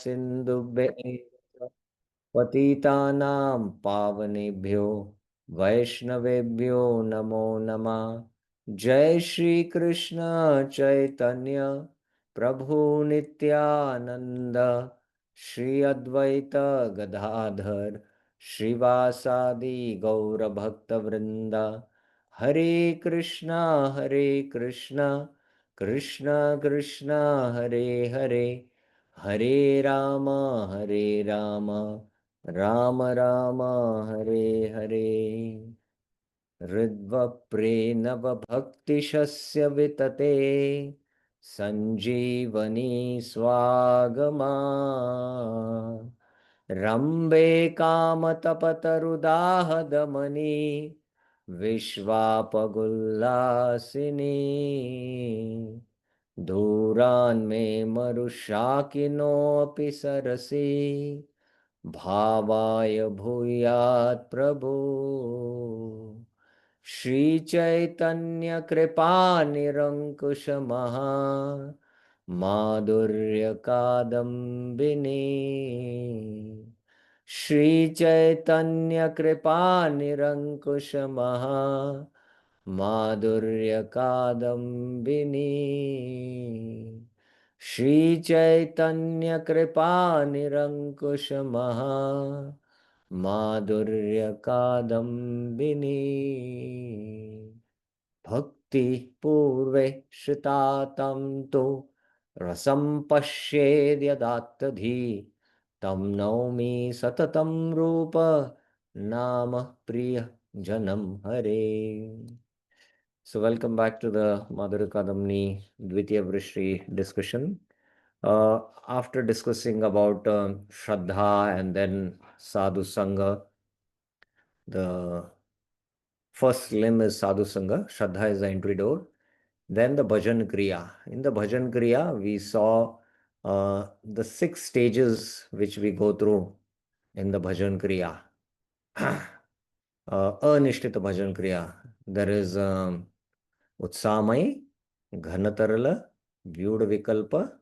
सिन्धुभ्यः पतितानां पावनेभ्यो वैष्णवेभ्यो नमो नमः। जय श्री कृष्ण चैतन्य प्रभु नित्यानंद श्री अद्वैत गदाधर श्रीवासादि गौर भक्त वृंदा। हरे कृष्णा कृष्ण कृष्ण हरे हरे, हरे राम राम राम हरे हरे। हृद्वप्रेणवभक्तिशस्य वितते सञ्जीवनी स्वागमा। रम्बे कामतपतरुदाहदमनी विश्वापगुल्लासिनी। दूरान्मे मरुशाकिनोऽपि सरसि भावाय भूयात् प्रभो। श्रीचैतन्य कृपा निरङ्कुशमः माधुर्य कादम्बिनी। श्रीचैतन्य कृपा निरङ्कुशमः माधुर्य कादम्बिनी। श्रीचैतन्य कृपा निरङ्कुशमः माधुर्य कादम्बिनी। भक्ति पूर्वे श्रुता तं तो रसं पश्येद्यदात्तधी तं नौमि सततं रूप नाम प्रिय जनम हरे। So welcome back to the Madhurya Kadambini Dvitiya Vrishri discussion. After discussing about Shraddha and then Sadhu Sangha, the first limb is Sadhu Sangha, Shraddha is the entry door. Then the Bhajan Kriya. In the Bhajan Kriya, we saw the 6 stages which we go through in the Bhajan Kriya. Anishtita Bhajan Kriya. There is Utsamai, Ghanatarala, Vyud Vikalpa.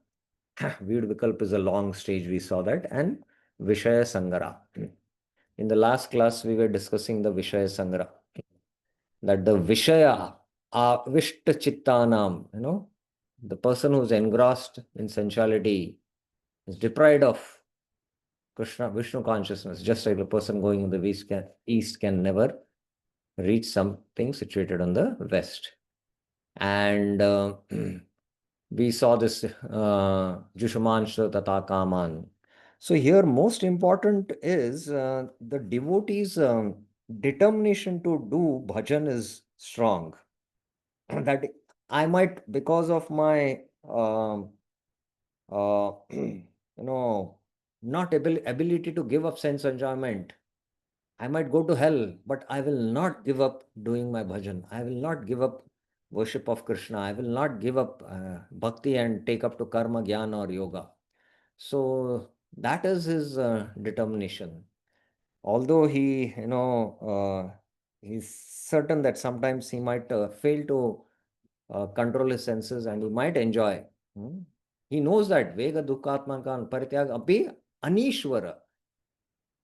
Vyud Vikalpa is a long stage, we saw that, and Vishaya Sangara. In the last class, we were discussing the Vishaya Sangara. That the Vishaya, Vishta Chittanam, the person who's engrossed in sensuality is deprived of Krishna, Vishnu consciousness, just like the person going in the east can never reach something situated on the west. And we saw this Jushumansha Tata Kaman. So here most important is the devotee's determination to do bhajan is strong. That I might, because of my not ability to give up sense enjoyment, I might go to hell, but I will not give up doing my bhajan. I will not give up worship of Krishna. I will not give up bhakti and take up to karma, jnana or yoga. So that is his determination. Although he's certain that sometimes he might fail to control his senses and he might enjoy. He knows that Vega Dukkhatmankan Parityag Api Anishwara.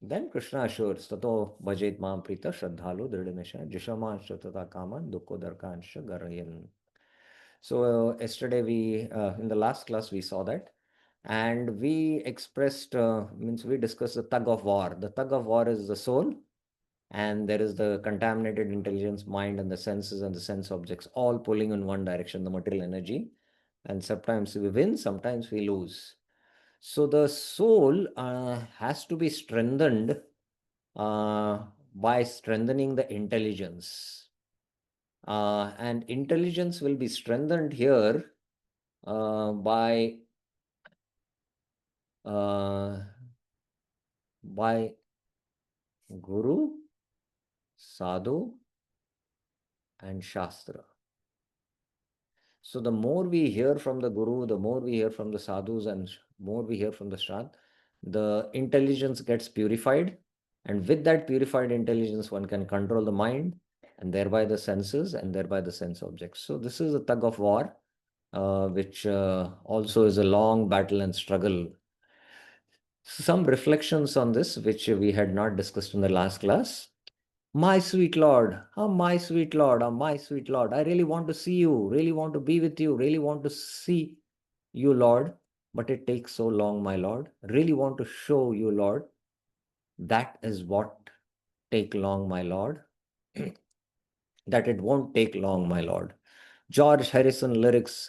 Then Krishna assures, Tato Bhajet Mam Prita Shraddhalu Dridhanisha Jishamansha Tata Kaman Dukko Darkansha Garayan. So yesterday in the last class we saw that, and we expressed, we discussed the tug of war. The tug of war is the soul, and there is the contaminated intelligence, mind, and the senses and the sense objects all pulling in one direction, the material energy. And sometimes we win, sometimes we lose. So the soul has to be strengthened by strengthening the intelligence. And intelligence will be strengthened here by Guru, Sadhu, and Shastra. So the more we hear from the Guru, the more we hear from the Sadhus, and more we hear from the Shraddha, the intelligence gets purified. And with that purified intelligence, one can control the mind and thereby the senses and thereby the sense objects. So this is a tug of war, which also is a long battle and struggle. Some reflections on this, which we had not discussed in the last class. My sweet Lord, oh, my sweet Lord, oh, my sweet Lord, I really want to see you, really want to be with you, really want to see you, Lord, but it takes so long, my Lord. Really want to show you, Lord. That is what take long, my Lord. That it won't take long, my Lord. George Harrison lyrics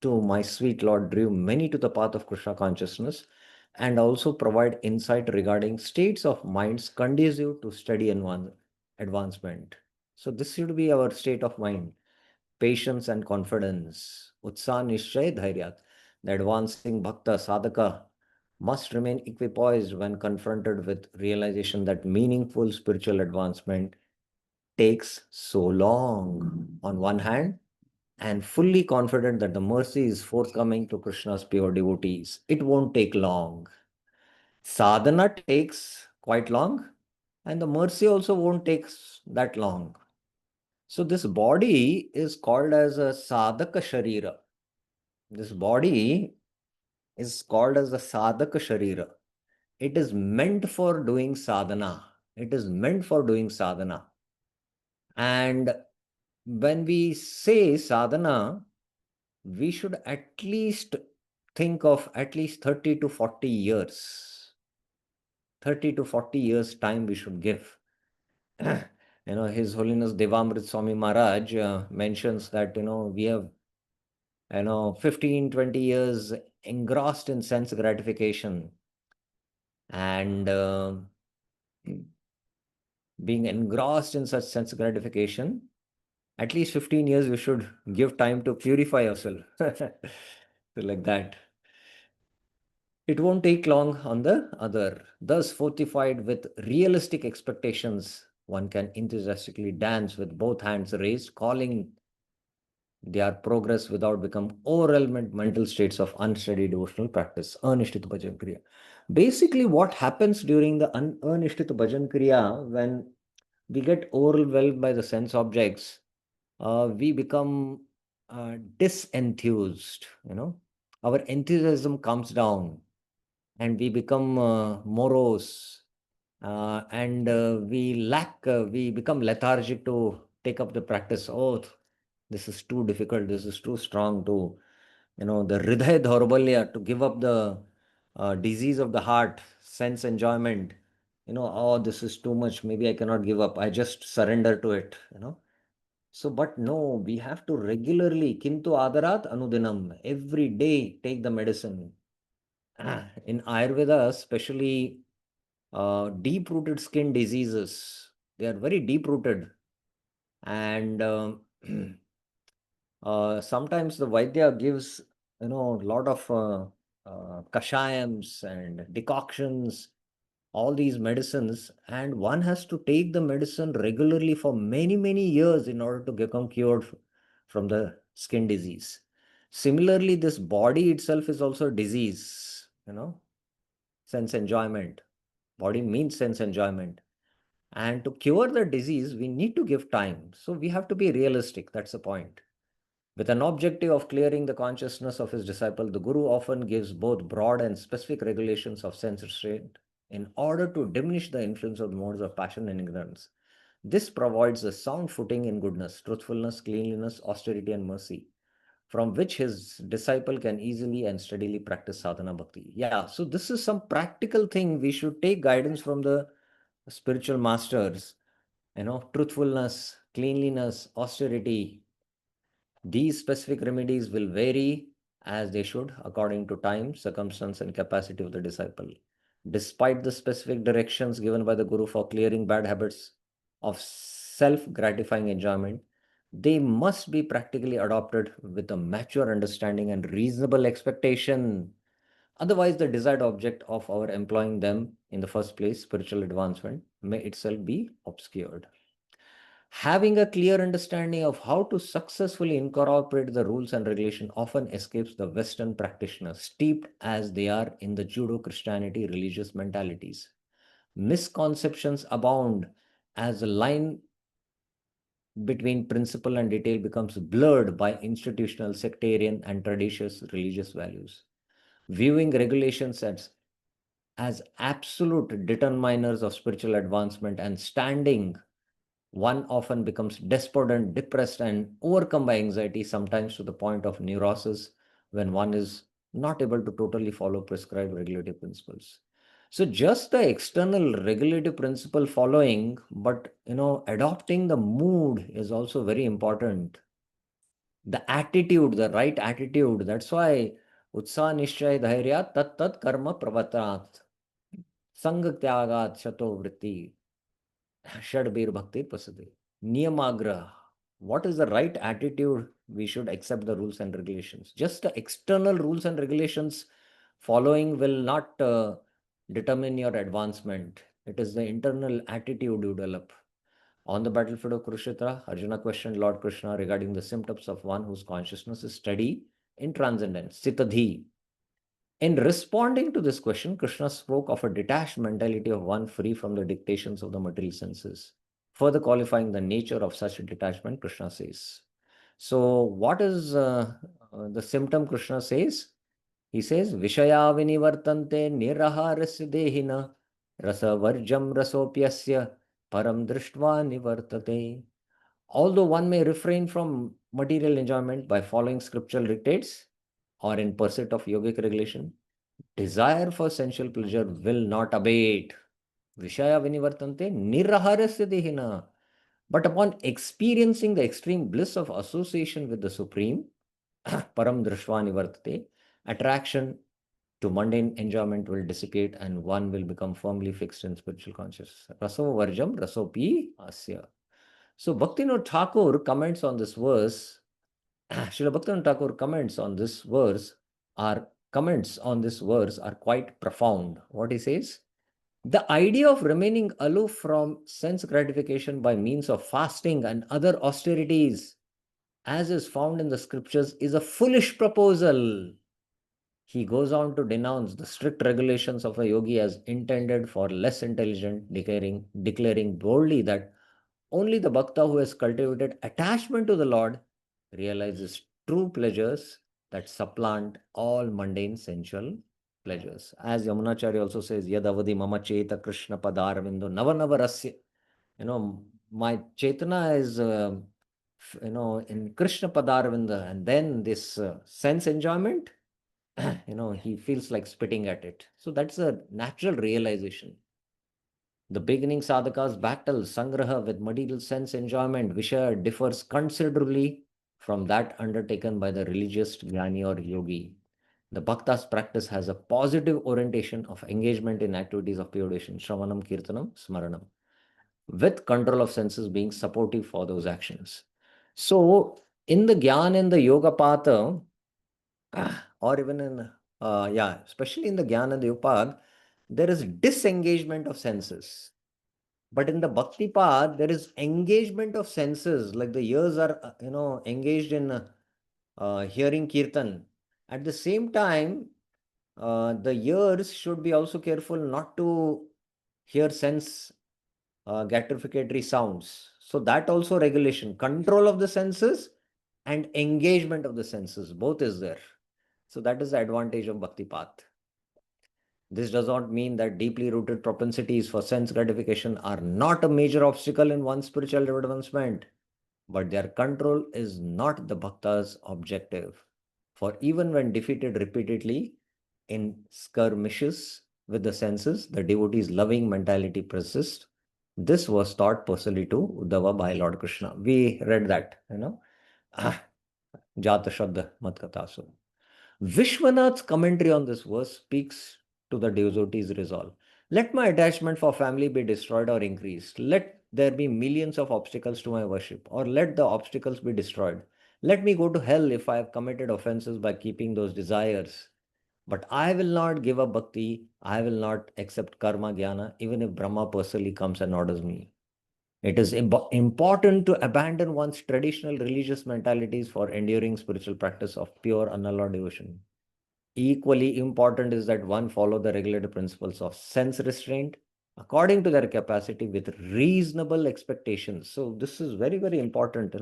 to My Sweet Lord drew many to the path of Krishna consciousness and also provide insight regarding states of minds conducive to steady advancement. So this should be our state of mind: patience and confidence. Utsaha Nishchay Dhairyat. The advancing bhakta sadhaka must remain equipoised when confronted with realization that meaningful spiritual advancement takes so long on one hand, and fully confident that the mercy is forthcoming to Krishna's pure devotees. It won't take long. Sadhana takes quite long, and the mercy also won't take that long. So this body is called as a sadhaka sharira. This body is called as a sadhaka sharira. It is meant for doing sadhana. It is meant for doing sadhana. And when we say sadhana, we should at least think of at least 30 to 40 years. 30 to 40 years time we should give. His Holiness Devamrit Swami Maharaj mentions that, we have, 15, 20 years engrossed in sense gratification. And being engrossed in such sense gratification, at least 15 years we should give time to purify ourselves. So like that. It won't take long on the other. Thus, fortified with realistic expectations, one can enthusiastically dance with both hands raised, calling their progress without become overwhelmed mental states of unsteady devotional practice. Anishtita bhajan kriya. Basically, what happens during the anishtita bhajan kriya, when we get overwhelmed by the sense objects, we become disenthused. Our enthusiasm comes down, and we become morose, and we become lethargic to take up the practice. Oh, this is too difficult, this is too strong to, the hridaya dhaurbalya, to give up the disease of the heart, sense enjoyment. Oh, this is too much, maybe I cannot give up, I just surrender to it. So, but no, we have to regularly, kintu adarat anudinam, every day take the medicine. In Ayurveda, especially deep rooted skin diseases, they are very deep rooted. And sometimes the Vaidya gives, a lot of kashayams and decoctions, all these medicines, and one has to take the medicine regularly for many, many years in order to become cured from the skin disease. Similarly, this body itself is also a disease, sense enjoyment. Body means sense enjoyment. And to cure the disease, we need to give time. So we have to be realistic. That's the point. With an objective of clearing the consciousness of his disciple, the Guru often gives both broad and specific regulations of sense restraint in order to diminish the influence of the modes of passion and ignorance. This provides a sound footing in goodness, truthfulness, cleanliness, austerity, and mercy, from which his disciple can easily and steadily practice sadhana bhakti. Yeah, so this is some practical thing. We should take guidance from the spiritual masters, truthfulness, cleanliness, austerity. These specific remedies will vary as they should according to time, circumstance, and capacity of the disciple. Despite the specific directions given by the Guru for clearing bad habits of self gratifying enjoyment, they must be practically adopted with a mature understanding and reasonable expectation. Otherwise, the desired object of our employing them in the first place, spiritual advancement, may itself be obscured. Having a clear understanding of how to successfully incorporate the rules and regulation often escapes the Western practitioners, steeped as they are in the Judo Christianity religious mentalities. Misconceptions abound as the line between principle and detail becomes blurred by institutional, sectarian, and traditional religious values. Viewing regulations as absolute determiners of spiritual advancement and standing, one often becomes despondent, depressed, and overcome by anxiety, sometimes to the point of neurosis, when one is not able to totally follow prescribed regulative principles. So just the external regulative principle following, but adopting the mood is also very important. The attitude, the right attitude. That's why Utsaha Nishchay Dhairya Tat Tat Karma Pravatrat Sang Tyagat Shato Vritti Shadbir Bhakti Pasade. Niyamagra. What is the right attitude? We should accept the rules and regulations. Just the external rules and regulations following will not determine your advancement. It is the internal attitude you develop. On the battlefield of Kurukshetra, Arjuna questioned Lord Krishna regarding the symptoms of one whose consciousness is steady in transcendence, Sitadhi. In responding to this question, Krishna spoke of a detached mentality of one free from the dictations of the material senses. Further qualifying the nature of such a detachment, Krishna says. So, what is the symptom Krishna says? He says, Vishaya vinivartante niraharasya dehina rasa varjam rasopyasya param drishtva nivartate. Although one may refrain from material enjoyment by following scriptural dictates or in pursuit of yogic regulation, desire for sensual pleasure will not abate. Vishaya vinivartante niraharasya dehina. But upon experiencing the extreme bliss of association with the Supreme, param drishva nivartate, attraction to mundane enjoyment will dissipate and one will become firmly fixed in spiritual consciousness. Raso varjam rasopi asya. So Bhaktivinoda Thakur comments on this verse. Srila Bhaktivinoda Thakur comments on this verse are quite profound. What he says? The idea of remaining aloof from sense gratification by means of fasting and other austerities, as is found in the scriptures, is a foolish proposal. He goes on to denounce the strict regulations of a yogi as intended for less intelligent, declaring boldly that only the bhakta who has cultivated attachment to the Lord realizes true pleasures that supplant all mundane sensual pleasures. As Yamunacharya also says, Yadavadi mama cheta Krishna padarvindo navanavarasya. My chetana is, in Krishna padarvinda, and then this sense enjoyment, he feels like spitting at it. So that's a natural realization. The beginning sadhaka's battle, sangraha with material sense enjoyment, Vishaya, differs considerably from that undertaken by the religious jnani or yogi. The bhakta's practice has a positive orientation of engagement in activities of pure devotion, shravanam, kirtanam, smaranam, with control of senses being supportive for those actions. So, in the Gyan and the Yoga Patha, or even in, especially in the Gyan and the Upad, there is disengagement of senses. But in the Bhakti path, there is engagement of senses, like the ears are, engaged in hearing Kirtan. At the same time, the ears should be also careful not to hear sense gratificatory sounds. So that also regulation, control of the senses and engagement of the senses, both is there. So that is the advantage of Bhakti path. This does not mean that deeply rooted propensities for sense gratification are not a major obstacle in one's spiritual advancement, but their control is not the bhakta's objective. For even when defeated repeatedly in skirmishes with the senses, the devotee's loving mentality persists. This was taught personally to Uddhava by Lord Krishna. We read that, Jata Shraddha Mat Kathasu. Vishwanath's commentary on this verse speaks to the devotee's resolve. Let my attachment for family be destroyed or increased. Let there be millions of obstacles to my worship, or let the obstacles be destroyed. Let me go to hell if I have committed offenses by keeping those desires. But I will not give up bhakti. I will not accept karma jnana, even if Brahma personally comes and orders me. It is important to abandon one's traditional religious mentalities for enduring spiritual practice of pure unalloyed devotion. Equally important is that one follow the regulated principles of sense restraint according to their capacity with reasonable expectations. So this is very, very important.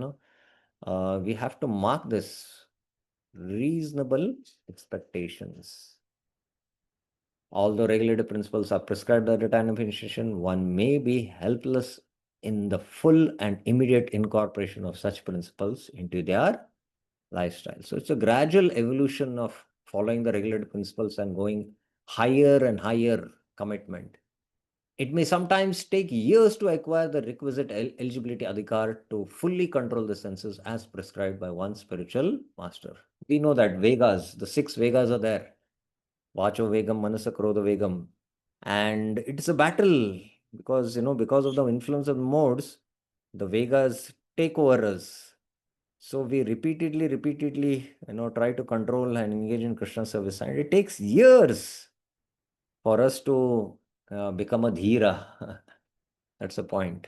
We have to mark this reasonable expectations. Although regulative principles are prescribed at the time of initiation, one may be helpless in the full and immediate incorporation of such principles into their lifestyle. So it's a gradual evolution of following the regulative principles and going higher and higher commitment. It may sometimes take years to acquire the requisite eligibility adhikar to fully control the senses as prescribed by one spiritual master. We know that Vegas, the 6 Vegas are there. Vacho Vegam, Manasa Krodha Vegam. And it's a battle because, because of the influence of the modes, the Vegas take over us. So we repeatedly, try to control and engage in Krishna service. And it takes years for us to become a dhira. That's the point.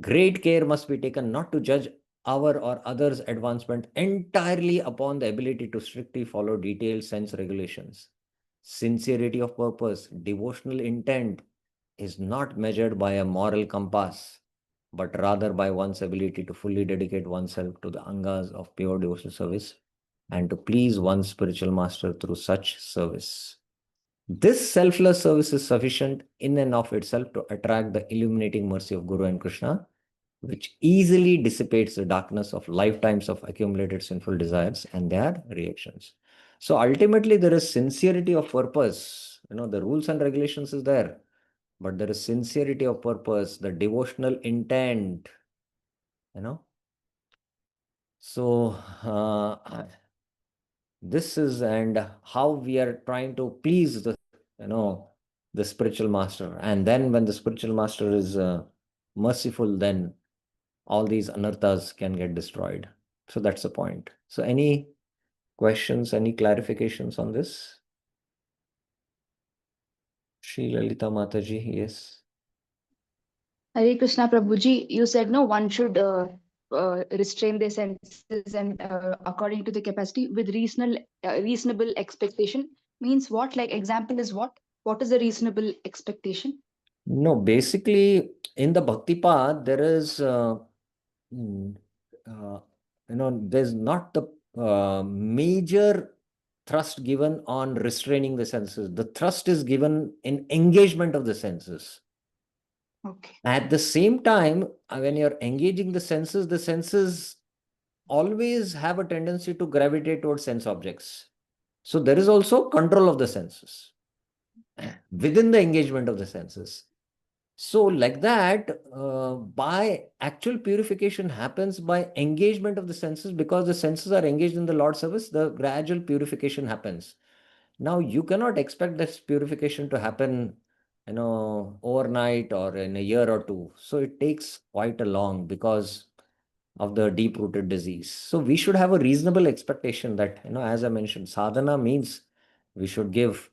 Great care must be taken not to judge our or others' advancement entirely upon the ability to strictly follow detailed sense regulations. Sincerity of purpose, devotional intent is not measured by a moral compass, but rather by one's ability to fully dedicate oneself to the angas of pure devotional service and to please one's spiritual master through such service. This selfless service is sufficient in and of itself to attract the illuminating mercy of Guru and Krishna, which easily dissipates the darkness of lifetimes of accumulated sinful desires and their reactions. So ultimately, there is sincerity of purpose. The rules and regulations is there, but there is sincerity of purpose, the devotional intent. So this is and how we are trying to please the spiritual master. And then when the spiritual master is merciful, then all these anarthas can get destroyed. So that's the point. So any questions, any clarifications on this? Shri Lalita Mataji, yes. Hare Krishna Prabhuji, you said no one should restrain their senses and according to the capacity with reasonable expectation. Means what? Like example is what? What is a reasonable expectation? No, basically in the Bhakti path, there is, mm, uh, there's not the major thrust given on restraining the senses. The thrust is given in engagement of the senses. Okay. At the same time, when you're engaging the senses always have a tendency to gravitate towards sense objects. So there is also control of the senses within the engagement of the senses. So like that, by actual purification happens by engagement of the senses, because the senses are engaged in the Lord's service, the gradual purification happens. Now you cannot expect this purification to happen, overnight or in a year or two. So it takes quite a long because of the deep rooted disease. So we should have a reasonable expectation that, as I mentioned, sadhana means we should give,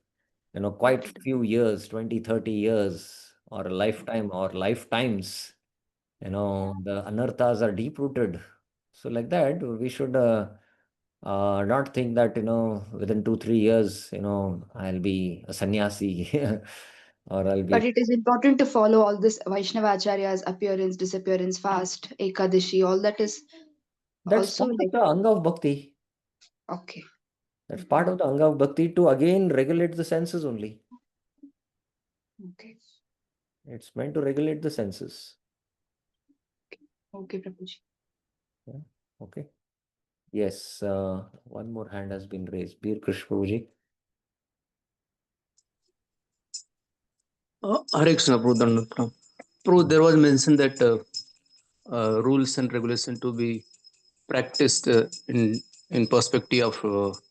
quite few years, 20, 30 years or a lifetime or lifetimes. The anarthas are deep rooted. So like that, we should not think that, within 2, 3 years, I'll be a sannyasi or I'll But be. it is important to follow all this Vaishnava Acharya's appearance, disappearance, fast, Ekadashi, all that is That's also part of like the Anga of Bhakti. okay. That's part of the Anga of Bhakti to again regulate the senses only. Okay. It's meant to regulate the senses. Okay, Prabhuji. Yeah. Okay. Yes. One more hand has been raised. Bir Krish Prabhuji. Hare Krishna, Prabhu. Prabhu, there was mentioned that rules and regulation to be practiced in perspective of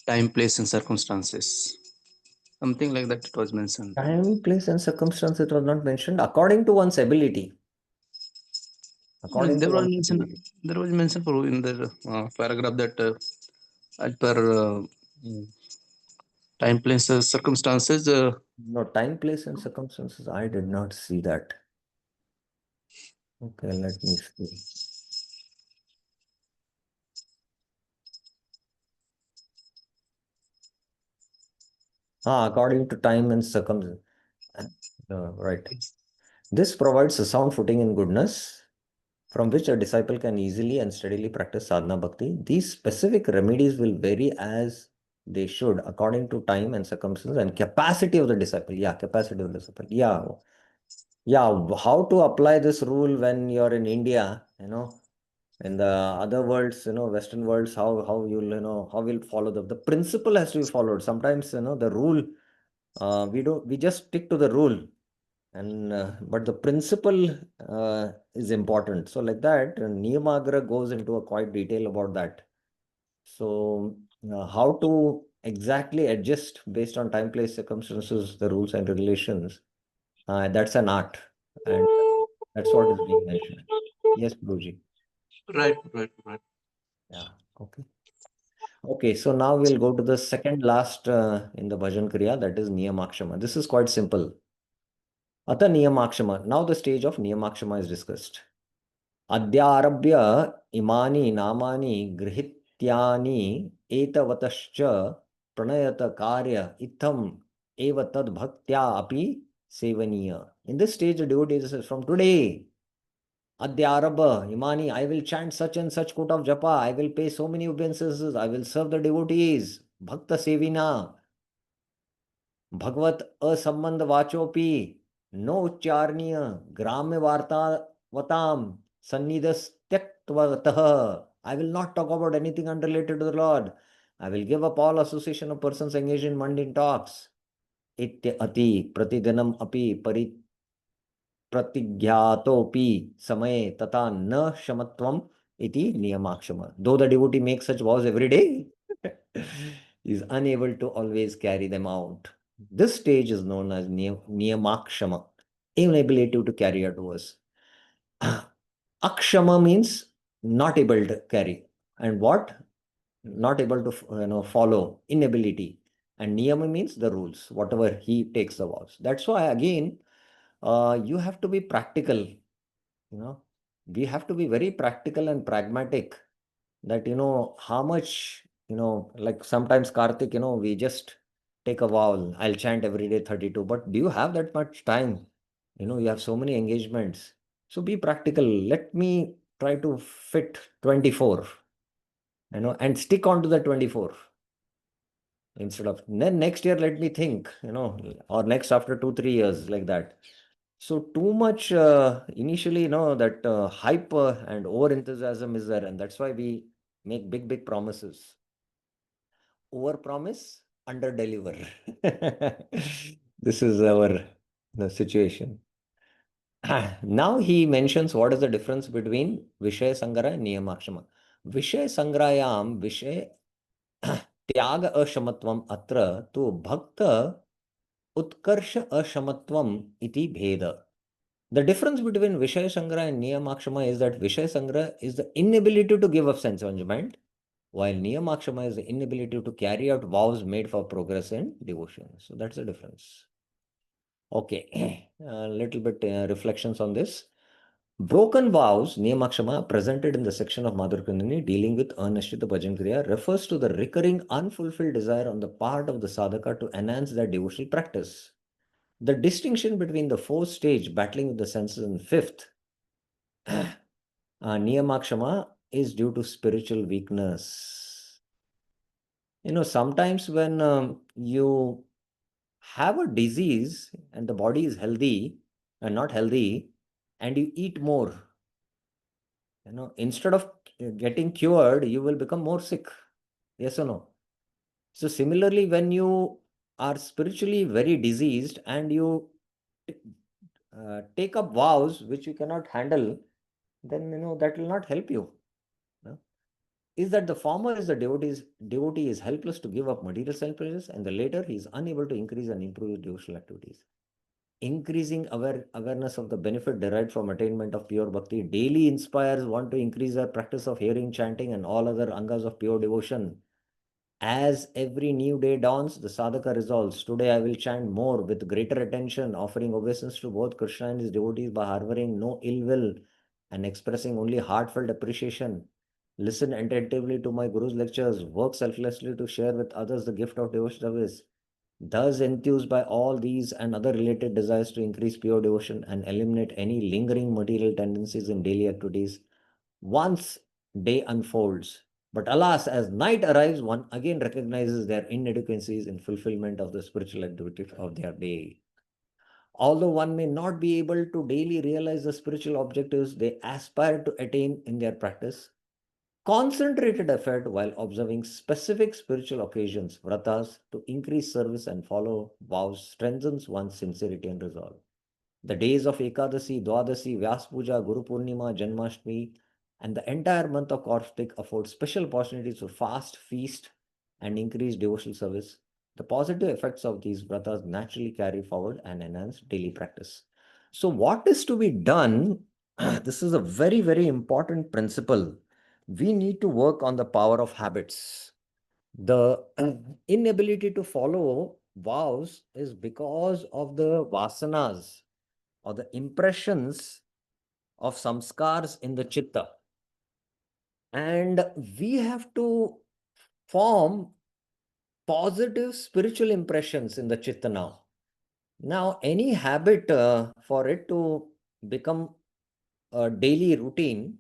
time, place, and circumstances. Something like that it was mentioned. Time, place, and circumstance, it was not mentioned. According to one's ability. According to There was one's mentioned. ability. There was mentioned Prabhu, in the paragraph that as per time, place, circumstances. No, time, place, and circumstances. I did not see that. Okay, let me see. According to time and circumstance. Right. This provides a sound footing in goodness, from which a disciple can easily and steadily practice sadhana bhakti. These specific remedies will vary as they should, according to time and circumstances and capacity of the disciple. Yeah, capacity of the disciple. Yeah. Yeah. How to apply this rule when you're in India, in the other worlds, Western worlds, how you'll, how we'll follow the principle has to be followed. Sometimes, the rule, we just stick to the rule, and but the principle is important. So like that, Niyamagra goes into a quite detail about that. So how to exactly adjust based on time, place, circumstances, the rules and regulations, that's an art, and that's what is being mentioned. Yes, Guruji. Right, right, right. Yeah. Okay. Okay, so now we'll go to the second last in the Bhajan Kriya, that is Niyamakshama. This is quite simple. Ata Niyamakshama. Now the stage of Niyamakshama is discussed. Adyarabhya imani namani grihityani etavatascha pranayata karya itham eva tad bhaktya api sevaniya. In this stage, the devotee says, from today, Adyarabha, Imani, I will chant such and such quote of japa, I will pay so many obeisances, I will serve the devotees, Bhakta Sevina, Bhagvat Asambandh Vachopi, no Ucharniya, Gramya Varta Vatam, Sannidas Tyaktvatah. I will not talk about anything unrelated to the Lord. I will give up all association of persons engaged in mundane talks. Itya ati pratidhanam api प्रतिज्ञातोपि समय तथा न क्षमत्वम iti niyamakshama. Though the devotee makes such vows every day, is unable to always carry them out. This stage is known as niyamakshama, inability to carry out vows. Akshama means not able to carry, and what? Not able to follow, inability. And niyama means the rules, whatever he takes the vows. That's why again, you have to be practical. We have to be very practical and pragmatic, that how much, like sometimes Karthik, we just take a vow, I'll chant every day 32, but do you have that much time? You have so many engagements. So be practical. Let me try to fit 24, and stick on to the 24, instead of then next year let me think, or next after 2 3 years, like that. So too much initially, that hype and over enthusiasm is there, and that's why we make big promises. Over promise, under deliver. This is our the situation. Now he mentions what is the difference between Vishaya Sangrah and Niyamakshama. Vishaya Sangrayam Vishaya Tyaga Ashamatvam Atra tu Bhakta Utkarsha Ashamatvam iti Bheda. The difference between Vishaya Sangrah and Niyamakshama is that Vishaya Sangrah is the inability to give up sense enjoyment, while Niyamakshama is the inability to carry out vows made for progress in devotion. So that's the difference. Okay, a little bit reflections on this. Broken vows, Niyamakshama, presented in the section of Madhurya Kadambini dealing with Anushtita Bhajan Kriya, refers to the recurring unfulfilled desire on the part of the sadhaka to enhance their devotional practice. The distinction between the fourth stage, battling with the senses, and fifth, Niyamakshama, is due to spiritual weakness. Sometimes when you have a disease and the body is healthy and not healthy, and you eat more, instead of getting cured, you will become more sick. Yes or no? So similarly, when you are spiritually very diseased and you take up vows which you cannot handle, then that will not help you. Is that the former is the devotee is helpless to give up material self-pleasures, and the later he is unable to increase and improve his devotional activities. Increasing awareness of the benefit derived from attainment of pure bhakti daily inspires one to increase their practice of hearing, chanting, and all other angas of pure devotion. As every new day dawns, the sadhaka resolves, today I will chant more with greater attention, offering obeisance to both Krishna and his devotees by harboring no ill will and expressing only heartfelt appreciation. Listen attentively to my Guru's lectures, work selflessly to share with others the gift of devotional service. Thus enthused by all these and other related desires to increase pure devotion and eliminate any lingering material tendencies in daily activities, once day unfolds, But alas, as night arrives, one again recognizes their inadequacies in fulfillment of the spiritual activities of their day. Although one may not be able to daily realize the spiritual objectives they aspire to attain in their practice, concentrated effort while observing specific spiritual occasions, vratas, to increase service and follow vows strengthens one's sincerity and resolve. The days of Ekadasi, Dwadasi, Vyas Puja, Guru Purnima, Janmashtami, and the entire month of Kartik afford special opportunities to fast, feast, and increase devotional service. The positive effects of these vratas naturally carry forward and enhance daily practice. So, what is to be done? This is a very, very important principle. We need to work on the power of habits. The inability to follow vows is because of the vasanas or the impressions of samskars in the chitta. And we have to form positive spiritual impressions in the chitta now. Now, any habit for it to become a daily routine,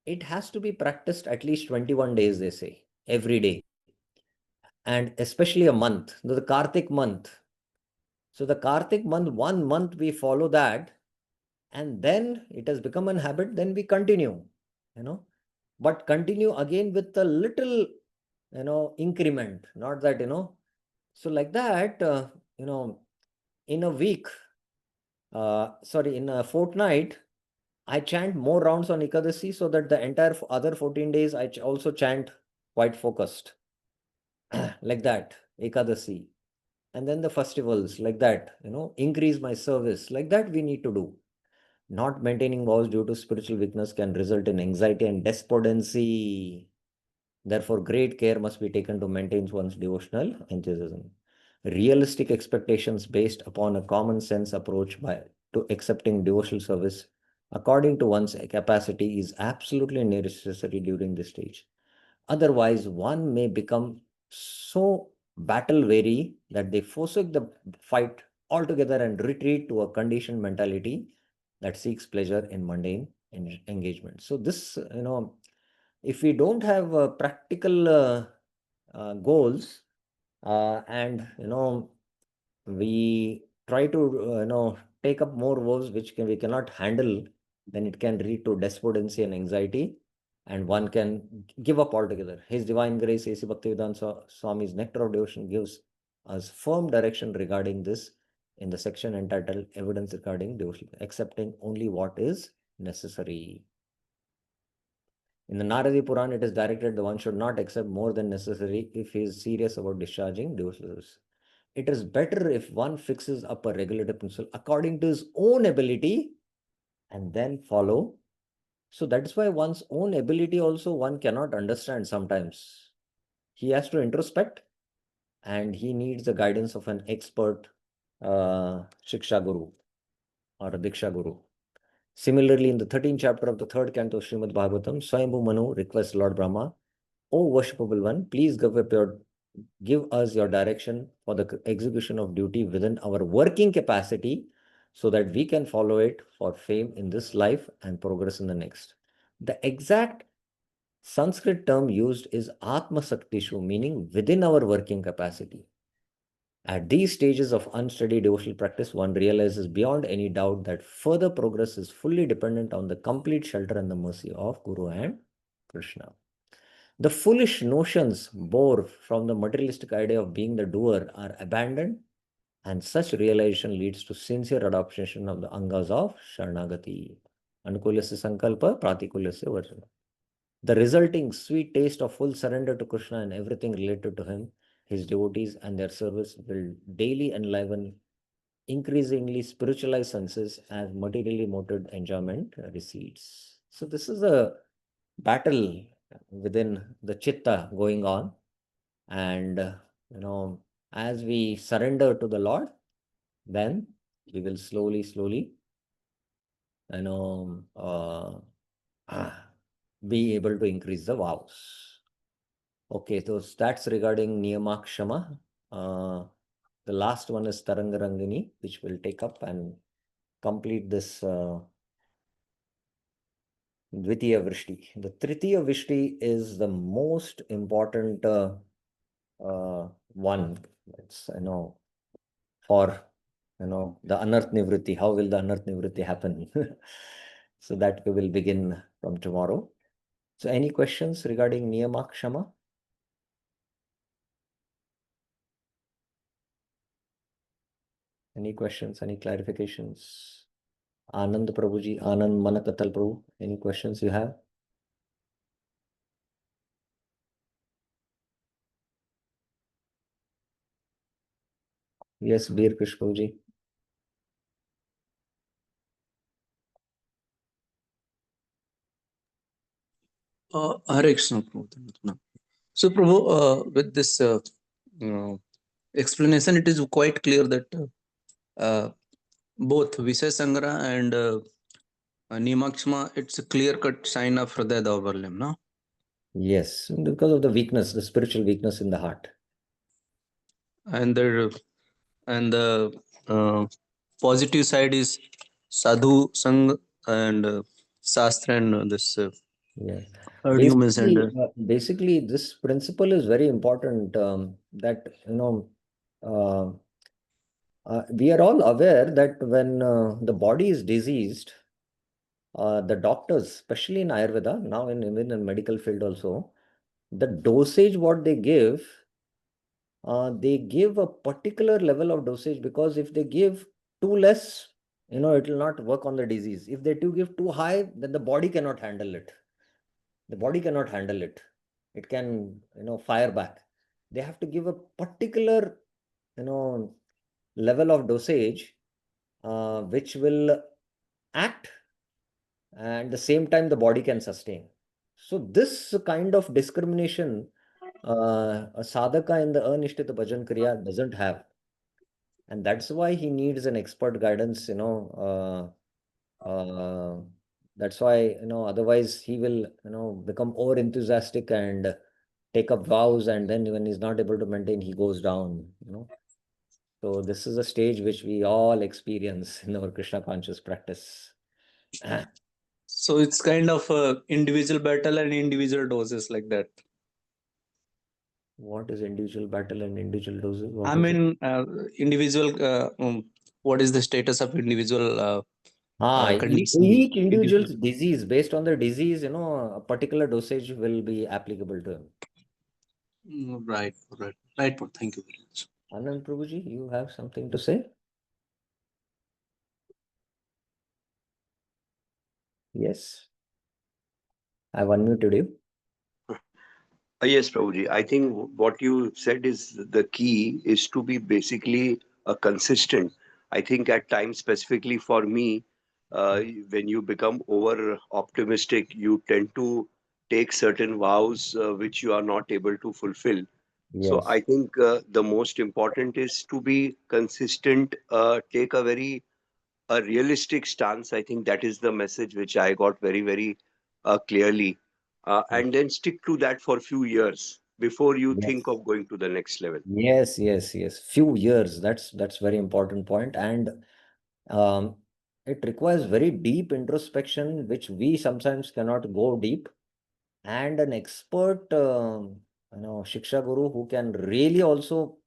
it has to be practiced at least 21 days, they say, every day. And especially a month, the Kartik month. So the Kartik month, 1 month we follow that, and then it has become a habit, then we continue, but continue again with a little, increment, not that, so like that, in a week, in a fortnight, I chant more rounds on Ekadasi so that the entire other 14 days I also chant quite focused. Like that, Ekadasi. And then the festivals, like that, increase my service. Like that, we need to do. Not maintaining vows due to spiritual weakness can result in anxiety and despondency. Therefore, great care must be taken to maintain one's devotional enthusiasm. Realistic expectations based upon a common sense approach to accepting devotional service according to one's capacity is absolutely necessary during this stage. Otherwise, one may become so battle weary that they forsake the fight altogether and retreat to a conditioned mentality that seeks pleasure in mundane engagement. So this, if we don't have practical goals, and we try to take up more vows which we cannot handle, then it can lead to despondency and anxiety, and one can give up altogether. His Divine Grace, A.C. Bhaktivedanta Swami's Nectar of Devotion gives us firm direction regarding this in the section entitled Evidence Regarding Devotion, accepting only what is necessary. In the Naradi Puran, it is directed that one should not accept more than necessary if he is serious about discharging devotional service. It is better if one fixes up a regulative principle according to his own ability and then follow. So that's why one's own ability also one cannot understand sometimes. He has to introspect and he needs the guidance of an expert Shiksha Guru or a Diksha Guru. Similarly, in the 13th chapter of the 3rd canto of Srimad Bhagavatam, Swayambhu Manu requests Lord Brahma, O worshipable one, please give us your direction for the execution of duty within our working capacity so that we can follow it for fame in this life and progress in the next. The exact Sanskrit term used is Atma Saktishu, meaning within our working capacity. At these stages of unsteady devotional practice, one realizes beyond any doubt that further progress is fully dependent on the complete shelter and the mercy of Guru and Krishna. The foolish notions born from the materialistic idea of being the doer are abandoned, and such realization leads to sincere adoption of the angas of Sharanagati. Anukulasya Sankalpa, Pratikulasya Varjana. The resulting sweet taste of full surrender to Krishna and everything related to him, his devotees, and their service will daily enliven increasingly spiritualized senses as materially motivated enjoyment recedes. So, this is a battle within the chitta going on, and as we surrender to the Lord, then we will slowly be able to increase the vows. Okay, so that's regarding Niyamakshama. The last one is Tarangarangini, which will take up and complete this Dvitiya Vrishti. The Tritiya Vrishti is the most important one. It's, for, the Anarth Nivritti. How will the Anarth Nivritti happen? So that we will begin from tomorrow. So any questions regarding Niyama Kshama? Any questions, any clarifications? Anand Prabhuji, Anand Manakatal Prabhu, any questions you have? Yes, Bir Krish Prabhuji. Hare Krishna, Prabhu. So, Prabhu, with this explanation, it is quite clear that both Vishay Sangra and Nimakshma, it's a clear-cut sign of Hridaya Daubarlyam, no? Yes, because of the weakness, the spiritual weakness in the heart. And the positive side is Sadhu Sang and Shastra and this Yeah. third you mentioned. Basically, this principle is very important, that, we are all aware that when the body is diseased, the doctors, especially in Ayurveda, now even in medical field also, the dosage what they give a particular level of dosage, because if they give too less, it will not work on the disease. If they do give too high, then the body cannot handle it. The body cannot handle it. It can, fire back. They have to give a particular, level of dosage, which will act, and at the same time the body can sustain. So this kind of discrimination, a sadhaka in the anishtita bhajan kriya doesn't have, and that's why he needs an expert guidance. That's why, otherwise he will, become over enthusiastic and take up vows, and then when he's not able to maintain, he goes down. So this is a stage which we all experience in our Krishna conscious practice. So it's kind of a individual battle and individual doses like that. What is individual battle and individual doses? I mean, individual. What is the status of individual condition? Each individual's disease, based on the disease, a particular dosage will be applicable to him. Right. Right. Thank you very much. Anand Prabhuji, you have something to say? Yes. I've unmuted you. Yes, Prabhuji. I think what you said is the key is to be basically consistent. I think at times, specifically for me, when you become over optimistic, you tend to take certain vows which you are not able to fulfill. So Yes. I think the most important is to be consistent, take a realistic stance. I think that is the message which I got very, very clearly. And then stick to that for a few years before you think Yes. of going to the next level. Yes, yes, yes. Few years. That's very important point. And it requires very deep introspection, which we sometimes cannot go deep. And an expert, Shiksha Guru, who can really also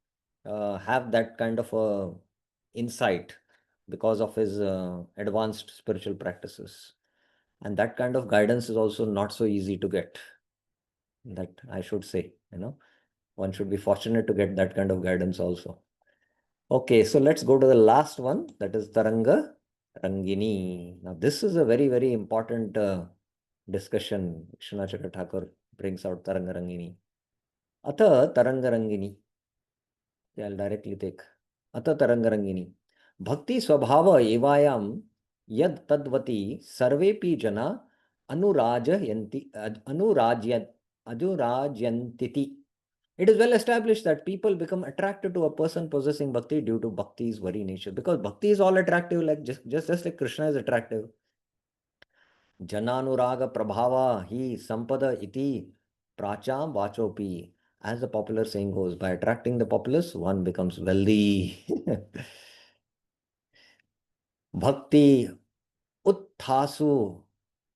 have that kind of a insight because of his advanced spiritual practices. And that kind of guidance is also not so easy to get. That I should say, one should be fortunate to get that kind of guidance also. Okay, so let's go to the last one, that is Taranga Rangini. Now, this is a very, very important discussion. Vishwanath Thakur brings out Taranga Rangini. Atha Taranga Rangini. I'll directly take. Atha Taranga Rangini. Bhakti Swabhava Evayam Yad Tadvati Sarvepi Jana Anurajyantiti. It is well established that people become attracted to a person possessing bhakti due to bhakti's very nature. Because bhakti is all attractive, like just like Krishna is attractive. Jananuraga Prabhava Hi Sampada Iti Pracham Vachopi. As the popular saying goes, by attracting the populace, one becomes wealthy. Bhakti Utthasu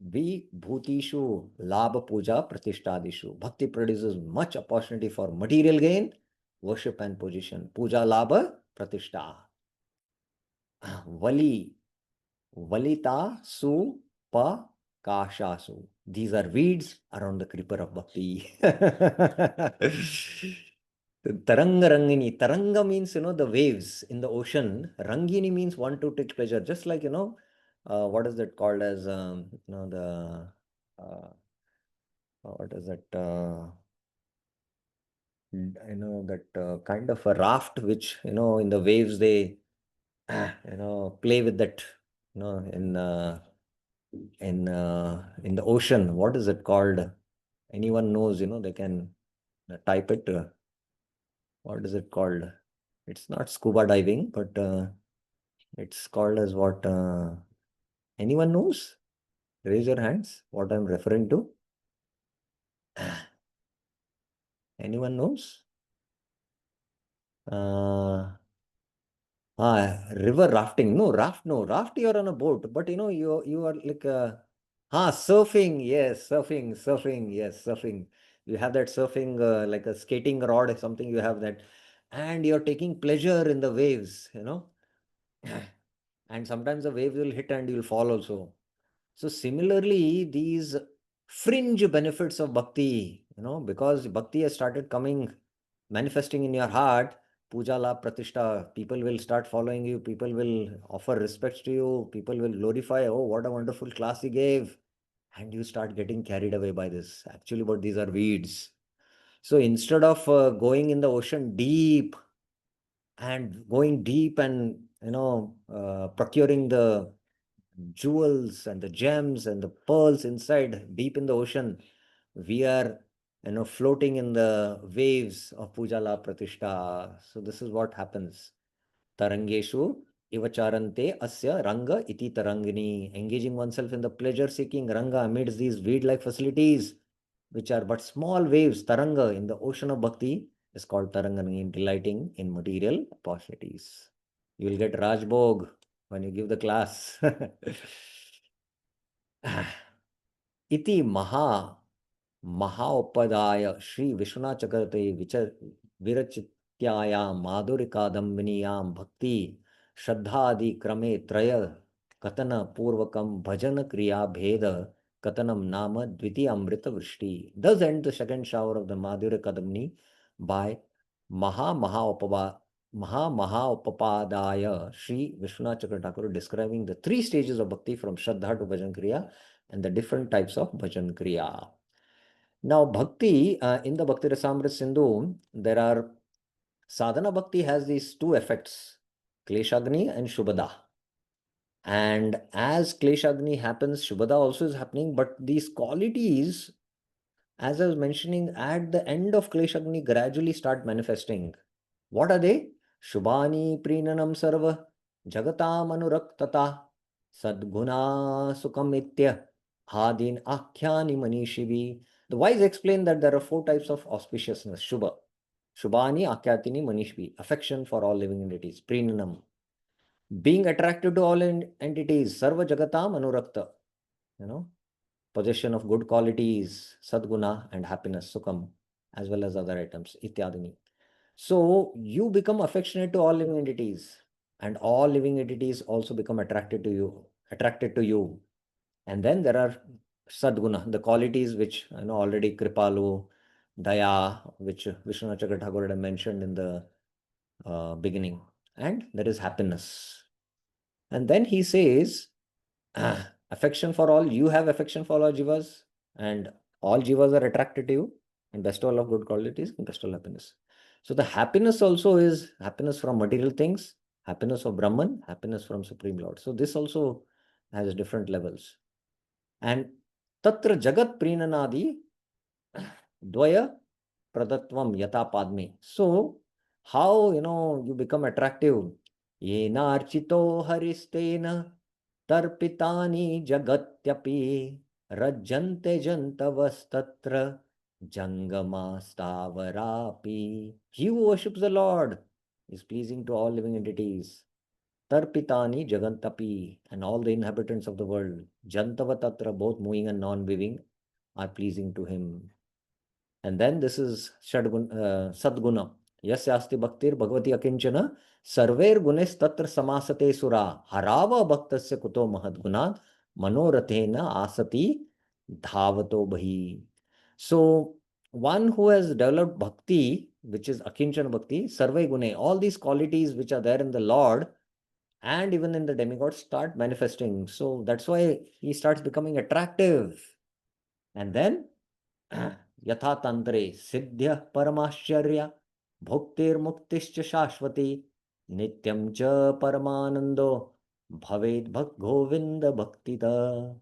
Vibhutishu labha puja pratishtadishu. Bhakti produces much opportunity for material gain, worship and position. Puja labha pratishta. Vali, valita su pa kashasu. These are weeds around the creeper of bhakti. Taranga Rangini. Taranga means, the waves in the ocean. Rangini means one to take pleasure. Just like, what is that called as, what is that? That kind of a raft which, in the waves they, play with that, in the ocean. What is it called? Anyone knows, they can type it. What is it called? It's not scuba diving, but it's called as what? Anyone knows? Raise your hands. What I'm referring to? Anyone knows? River rafting. No, raft. No, raft. You're on a boat, but you are like surfing. Yes, surfing. Yes, surfing. You have that surfing like a skating rod or something. You have that, and you're taking pleasure in the waves. And sometimes the waves will hit and you'll fall also. So similarly, these fringe benefits of bhakti, because bhakti has started coming, manifesting in your heart, puja la pratishta, people will start following you, people will offer respects to you, people will glorify, oh, what a wonderful class he gave. And you start getting carried away by this. Actually, but these are weeds. So instead of going in the ocean deep and going deep and, procuring the jewels and the gems and the pearls inside deep in the ocean, we are floating in the waves of puja la pratishta. So this is what happens. Tarangeshu ivacharante asya ranga iti tarangini. Engaging oneself in the pleasure seeking ranga amidst these weed like facilities, which are but small waves, taranga, in the ocean of bhakti, is called tarangani, delighting in material opportunities. You will get Rajbhog when you give the class. Iti Mahaupadaya Sri Vishwanath Chakravarti Virachityayam Madhurya Kadambiniyam Bhakti Shraddhadi Krame Traya Katana Purvakam Bhajan Kriya Bheda Katanam Nama Dviti Amrita Vrishti. Thus end the second shower of the Madhurya Kadambini by Mahaupapadaya Sri Vishwanath Chakravarti describing the three stages of bhakti from Shraddha to Bhajan Kriya and the different types of Bhajan Kriya. Now, bhakti, in the Bhakti Rasamrita Sindhu, there are sadhana bhakti has these two effects, Kleshagni and Shubhada. And as Kleshagni happens, Shubhada also is happening, but these qualities, as I was mentioning, at the end of Kleshagni gradually start manifesting. What are they? Shubhani Prinanam Sarva Jagatam Anuraktata Sadguna Sukamitya Hadin Akhyani Manishivi. The wise explain that there are four types of auspiciousness. Shubha. Shubhani Akyatini Manishvi. Affection for all living entities. Prinanam. Being attracted to all entities. Sarva Jagatam Anurakta. Possession of good qualities. Sadguna and happiness. Sukam. As well as other items. Ityadini. So you become affectionate to all living entities, and all living entities also become attracted to you. And then there are sadguna, the qualities which already Kripalu, Daya, which Vishwanath Chakravarti had mentioned in the beginning. And there is happiness. And then he says, affection for all, you have affection for all jivas, and all jivas are attracted to you, and bestowal of good qualities and bestowal happiness. So the happiness also is happiness from material things, happiness of Brahman, happiness from Supreme Lord. So this also has different levels. And tatra jagat prinanadi dvaya pradatvam yata padme. So how you become attractive? Yena archito haristena tarpitani jagatyapi rajante jantavastatra jangama stavarapi. He who worships the Lord is pleasing to all living entities. Tarpitani Jagantapi, and all the inhabitants of the world, Jantava Tatra, both moving and non-moving, are pleasing to him. And then this is Sadguna. Yasyasti Bhaktir Bhagavati Akinchana, Sarver Gunes Tatra Samasate Sura, Harava Bhaktasya Kuto Mahadguna, Manorathena Asati Dhavato Bhahi. So, one who has developed bhakti, which is Akinchana Bhakti, Sarve Gune, all these qualities which are there in the Lord and even in the demigods start manifesting. So that's why he starts becoming attractive. And then Yatha Tantre Siddhya Paramashcharya Bhuktir Muktischa Shashvati Nityam Cha Paramanando Bhaved Bhak Govinda Bhaktita.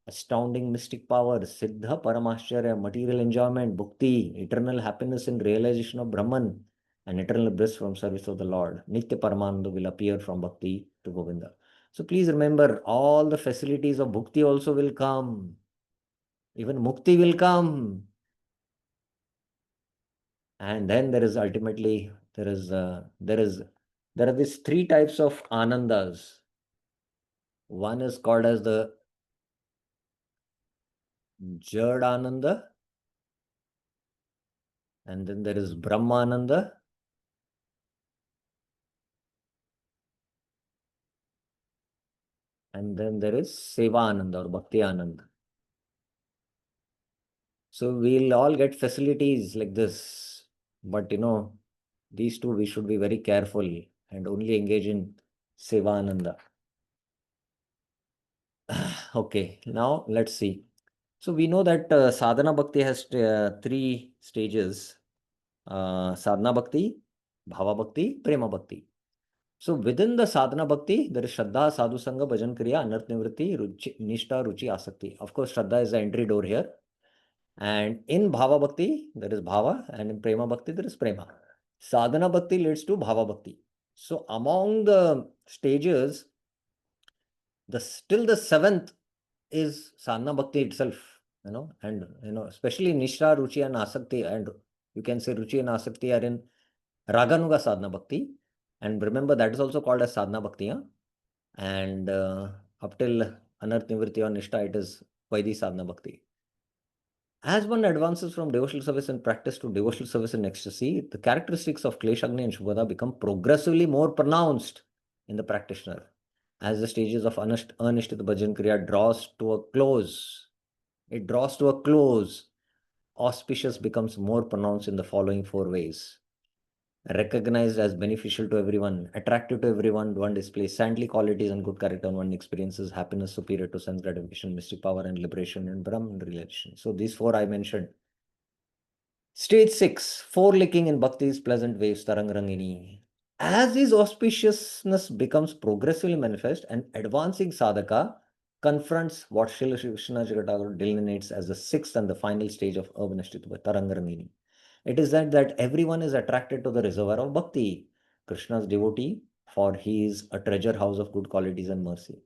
Astounding mystic power, Siddha Paramashcharya, material enjoyment, Bhukti, eternal happiness in realization of Brahman, and eternal bliss from service of the Lord. Nitya Paramananda will appear from Bhakti to Govinda. So please remember, all the facilities of Bhukti also will come. Even Mukti will come. And then there is ultimately, there are these three types of Anandas. One is called as the Jad Ananda, and then there is Brahmananda, and then there is Sevananda or Bhakti Ananda. So we'll all get facilities like this, but these two we should be very careful and only engage in Sevananda. Okay, now let's see. So we know that sadhana bhakti has three stages: sadhana bhakti, bhava bhakti, prema bhakti. So within the sadhana bhakti, there is Shraddha, Sadhu Sangha, Bhajan Kriya, Anarth Nivritti, Nishta, Ruchi, Asakti. Of course, Shraddha is the entry door here. And in Bhava Bhakti, there is Bhava, and in Prema Bhakti, there is Prema. Sadhana Bhakti leads to Bhava Bhakti. So among the stages, still the seventh is Sadhana Bhakti itself, and especially Nishta, Ruchi, and Asakti, and you can say Ruchi and Asakti are in Raganuga Sadhana Bhakti. And remember, that is also called as Sadhana Bhakti. And up till Anarth Nivritti or Nishta, it is Vaidhi Sadhana Bhakti. As one advances from devotional service and practice to devotional service and ecstasy, the characteristics of Kleshagni and Shubhada become progressively more pronounced in the practitioner. As the stages of Anishtita Bhajan Kriya draws to a close, auspicious becomes more pronounced in the following four ways. Recognized as beneficial to everyone, attractive to everyone, one displays saintly qualities and good character, and one experiences happiness superior to sense gratification, mystic power, and liberation in Brahman realization. So these four I mentioned. Stage 6, four-licking in Bhakti's pleasant waves, Tarangrangini. As his auspiciousness becomes progressively manifest, an advancing sadhaka confronts what Srila Krishna Jagataguru delineates as the sixth and the final stage of Urbanishthituva, Tarangrangini. It is that everyone is attracted to the reservoir of bhakti, Krishna's devotee, for he is a treasure house of good qualities and mercy.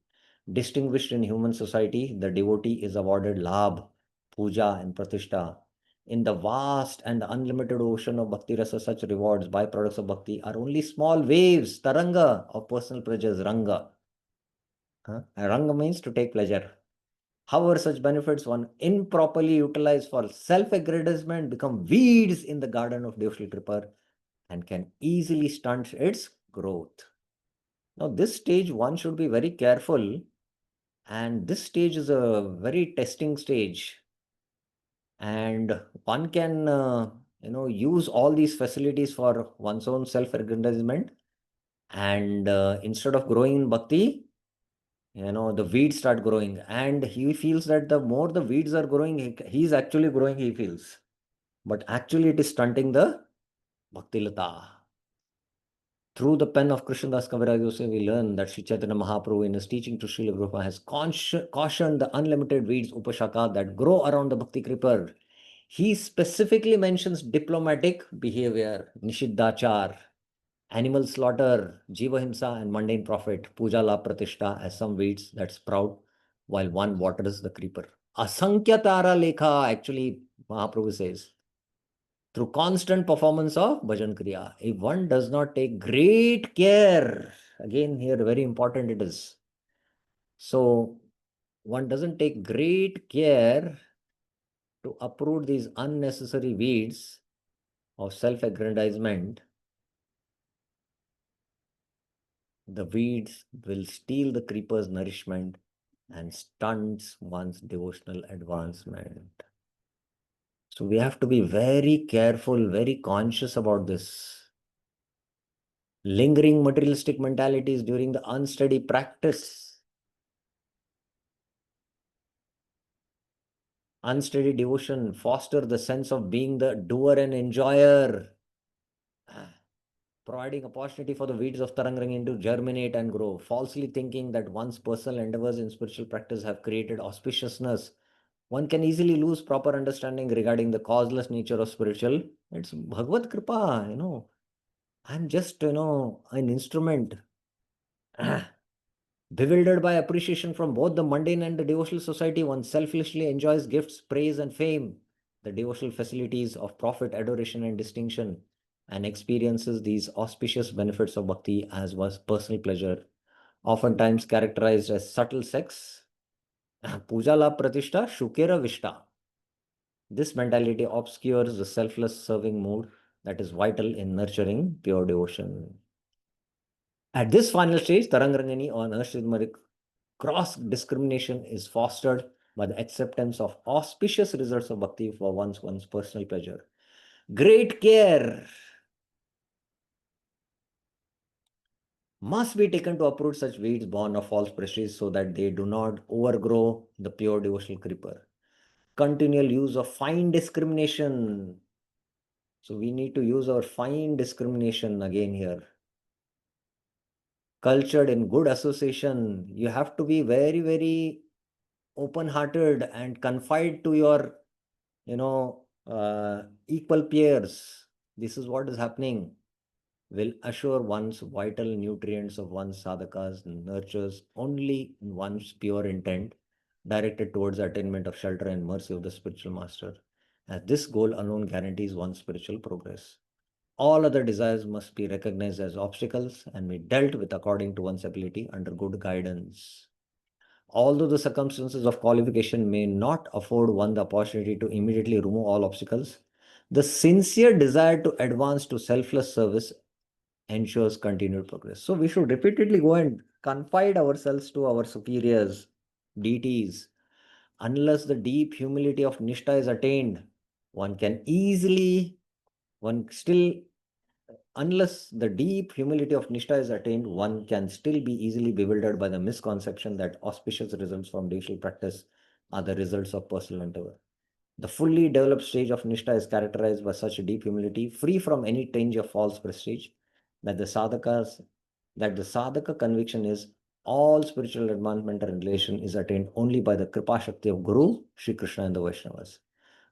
Distinguished in human society, the devotee is awarded labh, puja, and pratishtha. In the vast and unlimited ocean of bhakti rasa, such rewards, byproducts of bhakti, are only small waves, taranga, of personal pleasures, ranga. Ranga means to take pleasure. However, such benefits, one improperly utilized for self-aggrandizement, become weeds in the garden of devotional prepare and can easily stunt its growth. Now, this stage, one should be very careful, and this stage is a very testing stage. And one can, use all these facilities for one's own self-aggrandizement. And instead of growing in bhakti, the weeds start growing, and he feels that the more the weeds are growing, he's actually growing, he feels. But actually, it is stunting the bhakti lata. Through the pen of Krishnadas Kaviraj Goswami, we learn that Sri Chaitanya Mahaprabhu, in his teaching to Srila Prabhupada, has cautioned the unlimited weeds, upashaka, that grow around the bhakti creeper. He specifically mentions diplomatic behavior, nishiddachar, animal slaughter, jiva himsa, and mundane profit, puja la pratishta, as some weeds that sprout while one waters the creeper. Asankhya tara lekha, actually, Mahaprabhu says. through constant performance of bhajan kriya. If one does not take great care, again here very important it is. So one doesn't take great care to uproot these unnecessary weeds of self-aggrandizement, the weeds will steal the creeper's nourishment and stunts one's devotional advancement. So we have to be very careful, very conscious about this. Lingering materialistic mentalities during the unsteady practice, unsteady devotion foster the sense of being the doer and enjoyer, providing opportunity for the weeds of Tarangrang to germinate and grow, falsely thinking that one's personal endeavors in spiritual practice have created auspiciousness. One can easily lose proper understanding regarding the causeless nature of spiritual. It's Bhagavad Kripa, I'm just, an instrument. Bewildered by appreciation from both the mundane and the devotional society, one selfishly enjoys gifts, praise, and fame, the devotional facilities of profit, adoration, and distinction, and experiences these auspicious benefits of bhakti as was personal pleasure, oftentimes characterized as subtle sex. Puja la pratishta, shukera vishta. This mentality obscures the selfless serving mood that is vital in nurturing pure devotion. At this final stage, Tarangrangani or Narshidmarik cross discrimination is fostered by the acceptance of auspicious results of bhakti for one's personal pleasure. Great care must be taken to uproot such weeds born of false prestige so that they do not overgrow the pure devotional creeper. Continual use of fine discrimination. So we need to use our fine discrimination again here. Cultured in good association, you have to be very, very open-hearted and confide to your, equal peers. This is what is happening. Will assure one's vital nutrients of one's sadhakas, nurtures only in one's pure intent, directed towards attainment of shelter and mercy of the spiritual master, as this goal alone guarantees one's spiritual progress. All other desires must be recognized as obstacles and be dealt with according to one's ability under good guidance. Although the circumstances of qualification may not afford one the opportunity to immediately remove all obstacles, the sincere desire to advance to selfless service ensures continued progress. So we should repeatedly go and confide ourselves to our superiors, deities. Unless the deep humility of Nishta is attained, one still unless the deep humility of Nishta is attained, one can still be easily bewildered by the misconception that auspicious results from devotional practice are the results of personal endeavor. The fully developed stage of Nishta is characterized by such deep humility, free from any tinge of false prestige, that the sadhaka conviction is all spiritual advancement and relation is attained only by the Kripa Shakti of Guru, Sri Krishna and the Vaishnavas.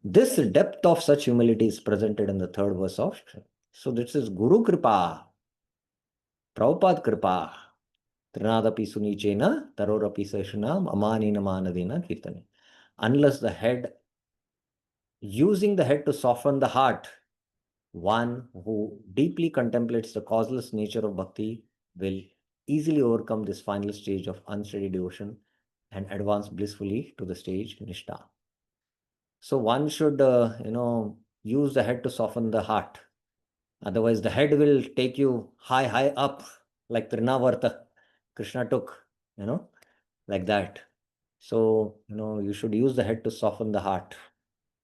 This depth of such humility is presented in the third verse of. So this is Guru Kripa, Prabhupada Kripa, Trinadapi Sunichena, Tarorapi Seshanam, Amanina Manadina Kirtane. Unless using the head to soften the heart, one who deeply contemplates the causeless nature of bhakti will easily overcome this final stage of unsteady devotion and advance blissfully to the stage Nishta. So one should, use the head to soften the heart. Otherwise, the head will take you high, high up, like Trinavarta Krishna took, like that. So, you should use the head to soften the heart.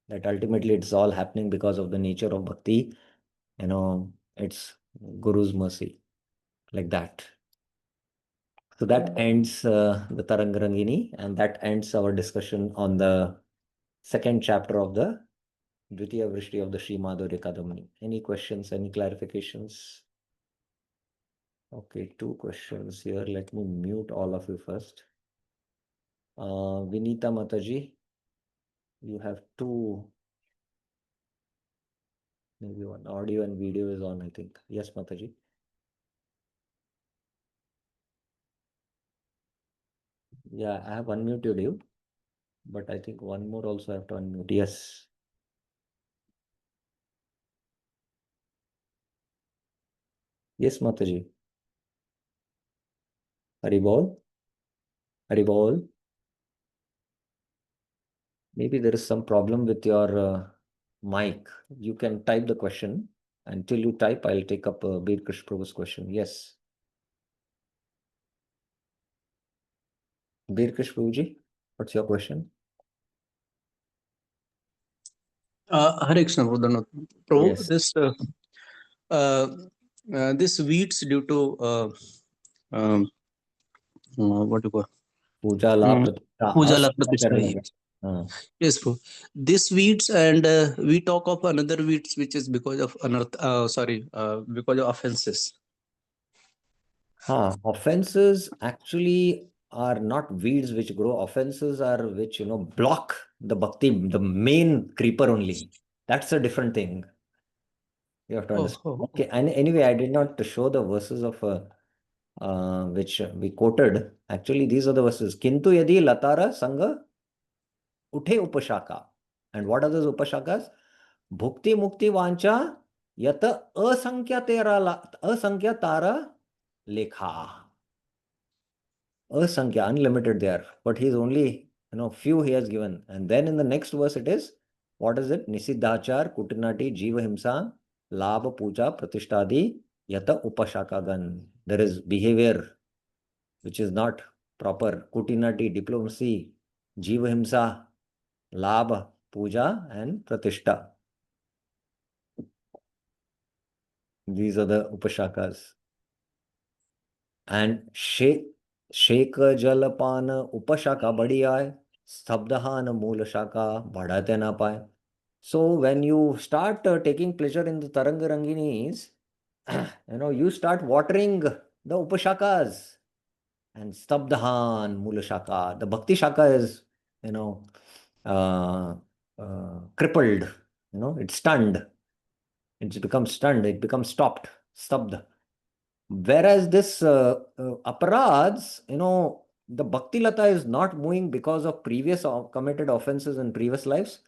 That ultimately it's all happening because of the nature of bhakti. It's Guru's mercy, like that. So that ends the Tarangrangini, and that ends our discussion on the second chapter of the Dvitiya Vrishti of the Sri Madhurya Kadambini. Any questions, any clarifications? Okay, two questions here. Let me mute all of you first. Vinita Mataji, you have two, maybe one audio and video is on, I think. Yes, Mataji. Yeah, I have unmuted you, but I think one more also have to unmute. Yes. Yes, Mataji. Hari bol. Hari bol. Maybe there is some problem with your mic. You can type the question. Until you type, I'll take up Bir Krish Prabhu's question. Yes. Bir Krish Prabhuji, what's your question? Hare Krishna, Prabhu. Prabhu, Yes. this weeds due to what do you call Puja la pratishtha. puja la Asya pratishtha. karenge. Yes, Prabhu. This weeds and we talk of another weeds which is because of because of offenses. Offenses actually are not weeds which grow. Offenses are which, block the bhakti, the main creeper only. That's a different thing. You have to understand. Okay. And anyway, I did not show the verses of which we quoted. Actually, these are the verses. Kintu yadi latara sangha uthe upashaka. And what are those upashakas? Bhukti mukti vancha yata asankhya tara lekha. Asankhya, unlimited there. But he's only, few he has given. And then in the next verse it is, what is it? Nisiddhachar, Kutinati, Jiva Himsa, Labha Puja, Pratishtadi, Yata Upashakagan. There is behavior which is not proper. Kutinati, diplomacy, Jiva Himsa, Labha, Puja, and Pratishta. These are the Upashakas. And shake जलपान उपशाखा बड़ी आए स्तब्धहान मूल शाखा बढ़ाते ना पाए. So when you start taking pleasure in the Taranga Ranginis, you start watering the upashakas and stabdhan mula shaka. The bhakti shaka is, crippled. It's stunned. It becomes stunned. It becomes stopped. Stabdha. Whereas this aparads, the bhakti lata is not moving because of previous committed offenses in previous lives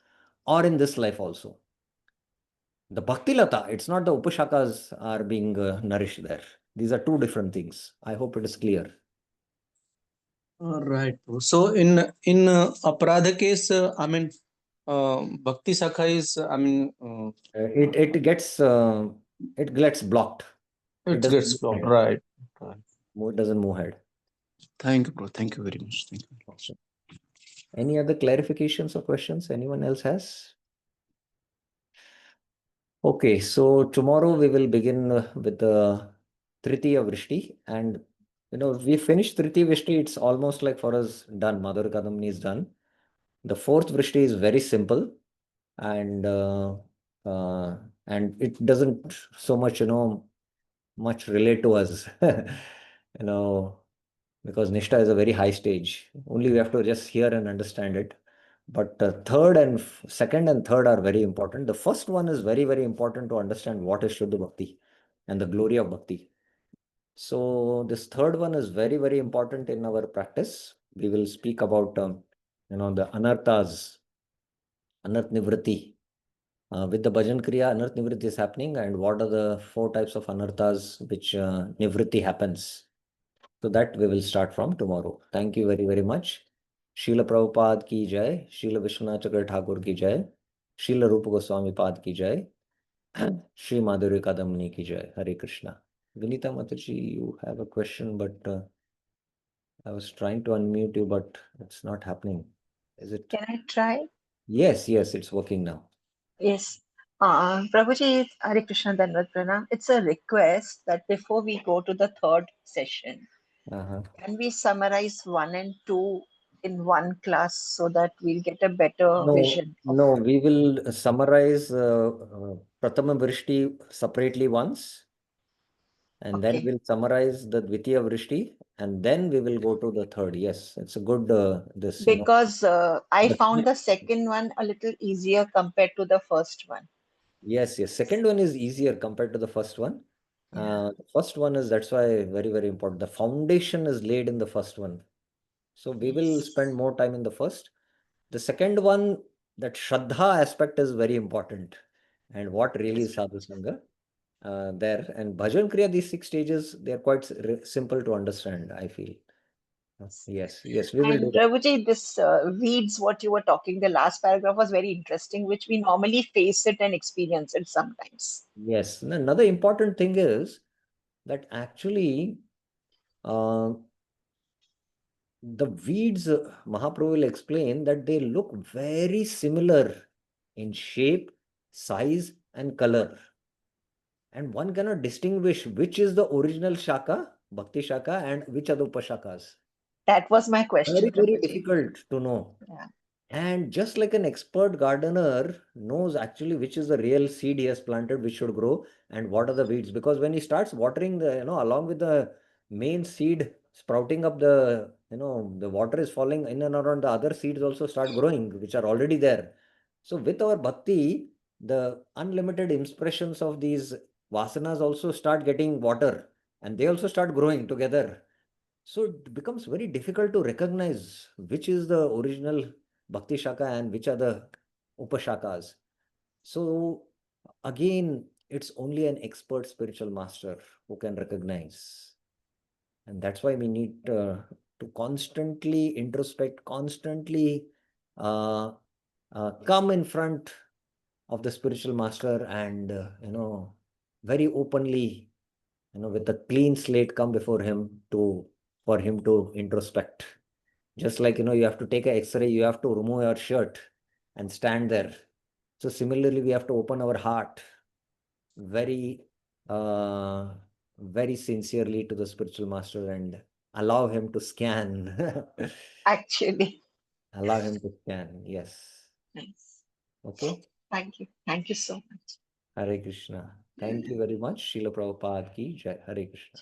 or in this life also. The bhakti lata, it's not the upashakas are being nourished there. These are two different things. I hope it is clear. All right. So in aparadha case, bhakti sakha is, It gets blocked. it doesn't gets move blocked. ahead. Right. It doesn't move ahead. Thank you, bro. Thank you very much. Thank you. Awesome. Any other clarifications or questions anyone else has? Okay, so tomorrow we will begin with the Tritiya Vrishti, and we finished Tritiya Vrishti. It's almost like for us done. Madhurya Kadambini is done. The fourth Vrishti is very simple, and it doesn't so much much relate to us, because Nishta is a very high stage. Only we have to just hear and understand it. But second and third are very important. The first one is very, very important to understand what is Shuddha Bhakti and the glory of Bhakti. So this third one is very, very important in our practice. We will speak about, the anarthas, anarth nivritti. With the bhajan kriya, anarth nivritti is happening, and what are the 4 types of anarthas which nivritti happens. So that we will start from tomorrow. Thank you very, very much. Srila Prabhupada ki jai, Srila Vishwanath Chakra Thakur ki jai, Srila Rupa Goswami Pad ki jai, Shri Madhurya Kadambini ki jai. Hare Krishna. Vinita Mataji, you have a question, but I was trying to unmute you, but it's not happening. Is it? Can I try? Yes, it's working now. Yes. Prabhuji, Hare Krishna Dandavat Pranam. It's a request that before we go to the third session, can we summarize 1 and 2 in one class so that we'll get a better vision? No, we will summarize Pratama Vrishti separately once. And then we'll summarize the Dvitiya Vrishti, and then we will go to the third. Yes, it's a good this. Because I found the second one a little easier compared to the first one. Yes. Second one is easier compared to the first one. The first one is, that's why very, very important. The foundation is laid in the first one. So we will spend more time in the first. The second one, that Shraddha aspect is very important. And what really is Sadhu Sangha. there. And Bhajan Kriya, these 6 stages, they are quite simple to understand, I feel. Yes, we will do And that. Prabhuji, this reads what you were talking. The last paragraph was very interesting, which we normally face it and experience it sometimes. Yes. Another important thing is that actually the weeds, Mahaprabhu will explain that they look very similar in shape, size, and color. And one cannot distinguish which is the original Shaka, Bhakti Shaka, and which are the Upashakas. That was my Very, question, very Prabhuji. difficult to know. Yeah. And just like an expert gardener knows actually which is the real seed he has planted, which should grow, and what are the weeds. Because when he starts watering the, along with the main seed sprouting up, the, the water is falling in and around, the other seeds also start growing, which are already there. So with our bhakti, the unlimited impressions of these vasanas also start getting water, and they also start growing together. So it becomes very difficult to recognize which is the original Bhakti Shaka and which are the Upashakas. So again, it's only an expert spiritual master who can recognize. And that's why we need to constantly introspect, constantly uh, come in front of the spiritual master and, very openly, with a clean slate come before him for him to introspect. Just like, you have to take an X-ray, you have to remove your shirt and stand there. So similarly, we have to open our heart very, uh, very sincerely to the spiritual master and allow him to scan. Actually. Allow him to scan. Yes. Nice. Okay. Thank you. Thank you so much. Hare Krishna. Thank you very much. Srila Prabhupada ki Jai. Hare Krishna.